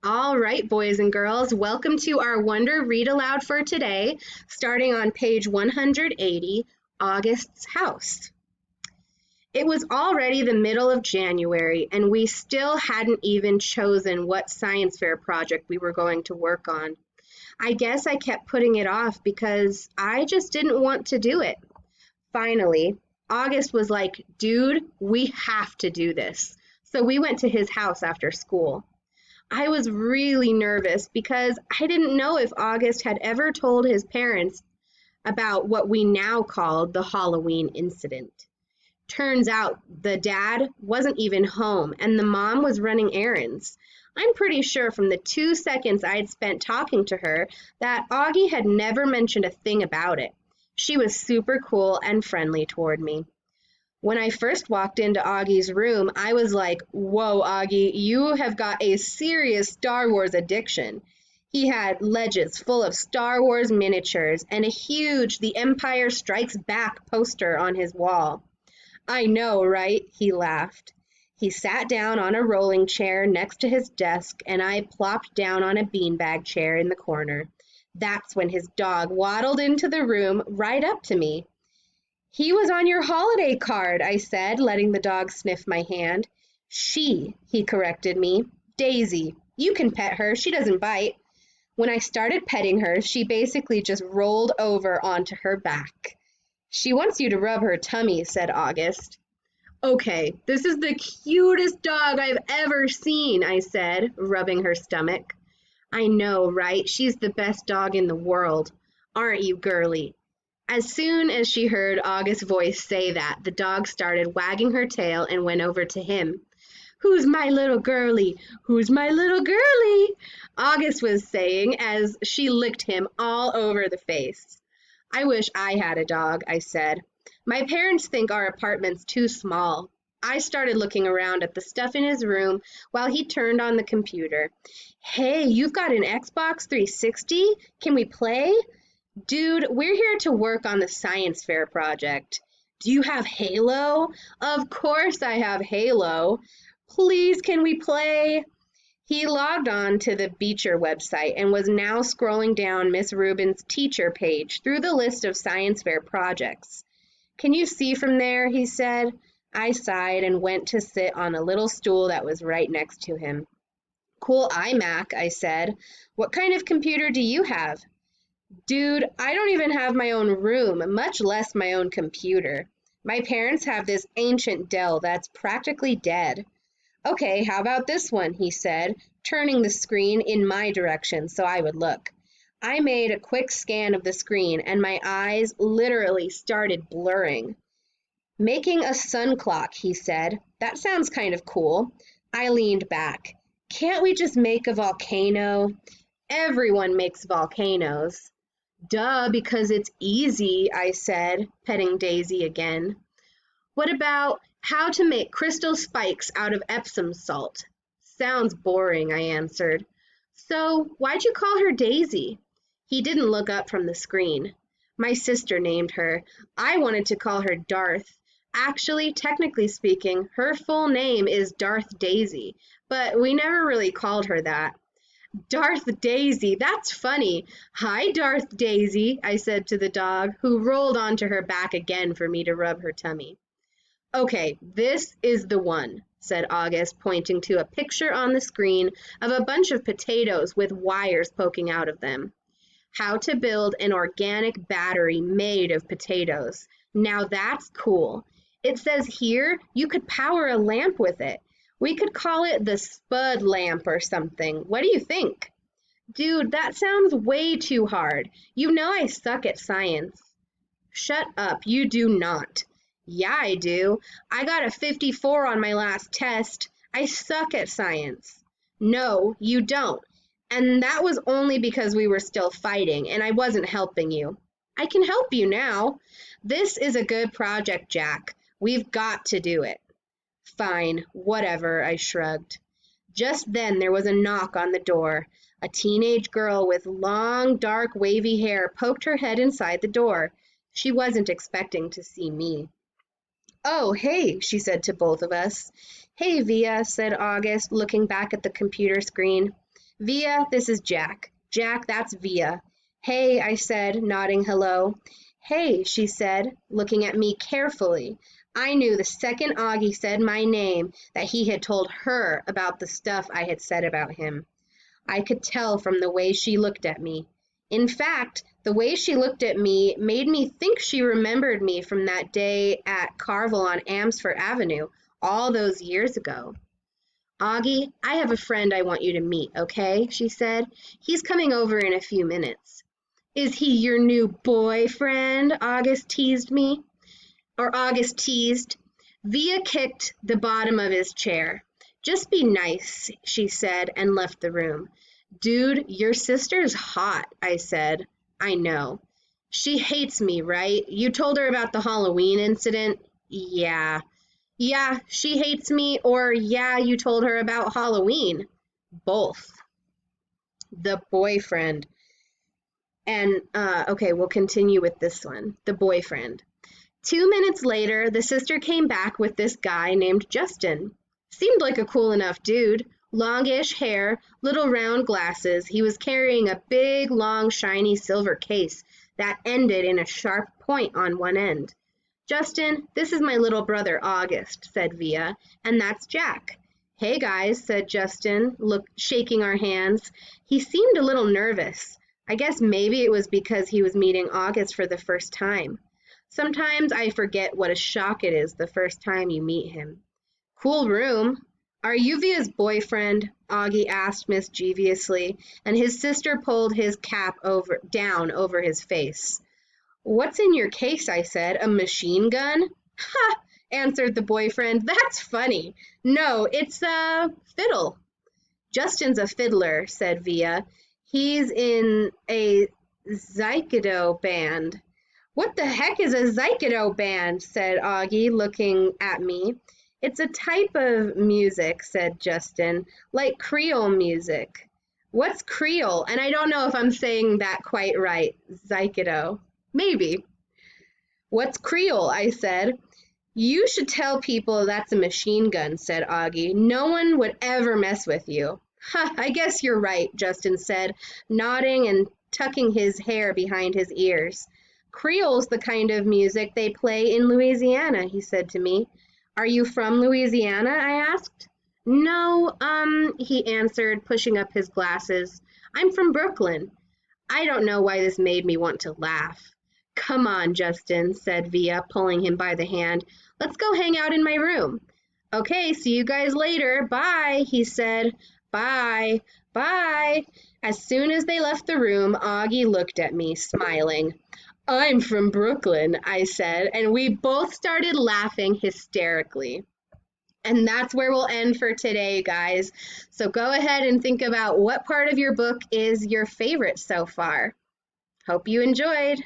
All right, boys and girls, welcome to our Wonder Read Aloud for today, starting on page 180, August's House. It was already the middle of January, and we still hadn't even chosen what science fair project we were going to work on. I guess I kept putting it off because I just didn't want to do it. Finally, August was like, dude, we have to do this. So we went to his house after school. I was really nervous because I didn't know if August had ever told his parents about what we now called the Halloween incident. Turns out the dad wasn't even home and the mom was running errands. I'm pretty sure from the 2 seconds I'd spent talking to her that Augie had never mentioned a thing about it. She was super cool and friendly toward me. When I first walked into Augie's room, I was like, whoa, Augie, you have got a serious Star Wars addiction. He had ledges full of Star Wars miniatures and a huge The Empire Strikes Back poster on his wall. I know, right? He laughed. He sat down on a rolling chair next to his desk, and I plopped down on a beanbag chair in the corner. That's when his dog waddled into the room right up to me. He was on your holiday card, I said, letting the dog sniff my hand. He corrected me. Daisy. You can pet her. She doesn't bite. When I started petting her, she basically just rolled over onto her back. She wants you to rub her tummy, said August. Okay, this is the cutest dog I've ever seen, I said, rubbing her stomach. I know, right? She's the best dog in the world. Aren't you, girly? As soon as she heard August's voice say that, the dog started wagging her tail and went over to him. Who's my little girlie? Who's my little girlie? August was saying as she licked him all over the face. I wish I had a dog, I said. My parents think our apartment's too small. I started looking around at the stuff in his room while he turned on the computer. Hey, you've got an Xbox 360? Can we play? Dude, we're here to work on the science fair project. Do you have Halo? Of course I have Halo. Please, can we play? He logged on to the Beecher website and was now scrolling down Miss Rubin's teacher page through the list of science fair projects. Can you see from there? He said. I sighed and went to sit on a little stool that was right next to him. Cool iMac, I said. What kind of computer do you have? Dude, I don't even have my own room, much less my own computer. My parents have this ancient Dell that's practically dead. Okay, how about this one, he said, turning the screen in my direction so I would look. I made a quick scan of the screen and my eyes literally started blurring. Making a sun clock, he said. That sounds kind of cool. I leaned back. Can't we just make a volcano? Everyone makes volcanoes. Duh, because it's easy, I said, petting Daisy again. What about how to make crystal spikes out of Epsom salt? Sounds boring, I answered. So, why'd you call her Daisy? He didn't look up from the screen. My sister named her. I wanted to call her Darth. Actually, technically speaking, her full name is Darth Daisy, but we never really called her that. Darth Daisy, that's funny. Hi, Darth Daisy, I said to the dog, who rolled onto her back again for me to rub her tummy. Okay, this is the one, said August, pointing to a picture on the screen of a bunch of potatoes with wires poking out of them. How to build an organic battery made of potatoes. Now that's cool. It says here you could power a lamp with it. We could call it the Spud lamp or something. What do you think? Dude, that sounds way too hard. You know I suck at science. Shut up, you do not. Yeah, I do. I got a 54 on my last test. I suck at science. No, you don't. And that was only because we were still fighting and I wasn't helping you. I can help you now. This is a good project, Jack. We've got to do it. Fine, whatever, I shrugged. Just then there was a knock on the door. A teenage girl with long, dark, wavy hair poked her head inside the door. She wasn't expecting to see me. Oh, hey, she said to both of us. Hey, Via, said August, looking back at the computer screen. Via, this is Jack. Jack, that's Via. Hey, I said, nodding hello. Hey, she said, looking at me carefully. I knew the second Augie said my name that he had told her about the stuff I had said about him. I could tell from the way she looked at me. In fact, the way she looked at me made me think she remembered me from that day at Carvel on Amsfort Avenue, all those years ago. Augie, I have a friend I want you to meet, okay? She said. He's coming over in a few minutes. Is he your new boyfriend? August teased me. Or August teased. Via kicked the bottom of his chair. Just be nice, she said, and left the room. Dude, your sister's hot, I said. I know. She hates me, right? You told her about the Halloween incident? Yeah. Yeah, she hates me, or yeah, you told her about Halloween. Both. The boyfriend. And, okay, we'll continue with this one. The boyfriend. 2 minutes later, the sister came back with this guy named Justin. Seemed like a cool enough dude. Longish hair, little round glasses. He was carrying a big, long, shiny silver case that ended in a sharp point on one end. Justin, this is my little brother August, said Via, and that's Jack. Hey guys, said Justin, shaking our hands. He seemed a little nervous. I guess maybe it was because he was meeting August for the first time. Sometimes I forget what a shock it is the first time you meet him. Cool room. Are you Via's boyfriend? Augie asked mischievously, and his sister pulled his cap down over his face. What's in your case? I said. A machine gun? Ha! Answered the boyfriend. That's funny. No, it's a fiddle. Justin's a fiddler, said Via. He's in a Zykedo band. What the heck is a Zykedo band? Said Augie, looking at me. It's a type of music, said Justin, like Creole music. What's Creole? And I don't know if I'm saying that quite right. Zykedo. Maybe. What's Creole? I said. You should tell people that's a machine gun, said Augie. No one would ever mess with you. Ha, I guess you're right, Justin said, nodding and tucking his hair behind his ears. Creole's the kind of music they play in Louisiana, he said to me. Are you from Louisiana? I asked. No, he answered, pushing up his glasses. I'm from Brooklyn. I don't know why this made me want to laugh. Come on, Justin, said Via, pulling him by the hand. Let's go hang out in my room. Okay, see you guys later. Bye, he said. Bye, bye. As soon as they left the room, Augie looked at me, smiling. I'm from Brooklyn, I said, and we both started laughing hysterically. And that's where we'll end for today, guys. So go ahead and think about what part of your book is your favorite so far. Hope you enjoyed.